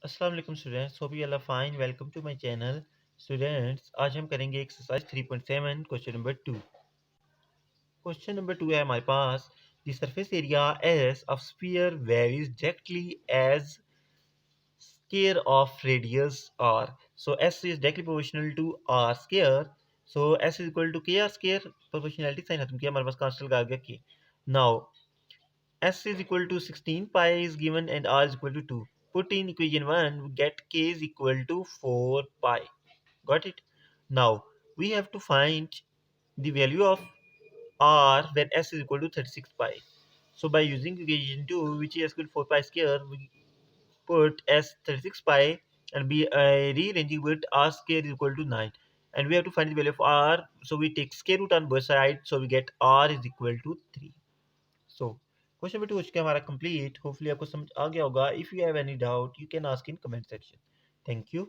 अस्सलाम वालेकुम students, hope you all are fine. Welcome to my channel. Students, आज हम करेंगे exercise 3.7 question number 2। Question number 2 है हमारे पास। The surface area S of sphere varies directly as square of radius r. So s is directly proportional to r square. So s is equal to kr square. Proportionality sign खत्म किया, हमारे पास constant का आ गया k. Now S is equal to 16 pi is given and R is equal to 2. Put in equation 1, we get K is equal to 4 pi. Got it? Now, we have to find the value of R when S is equal to 36 pi. So, by using equation 2, which is equal to 4 pi square, we put S 36 pi and be rearranging with R square is equal to 9. And we have to find the value of R. So, we take square root on both sides. So, we get R is equal to 3. So question number 2 हो चुका है हमारा complete. Hopefully आपको समझ आ गया होगा। If you have any doubt you can ask in comment section. Thank you.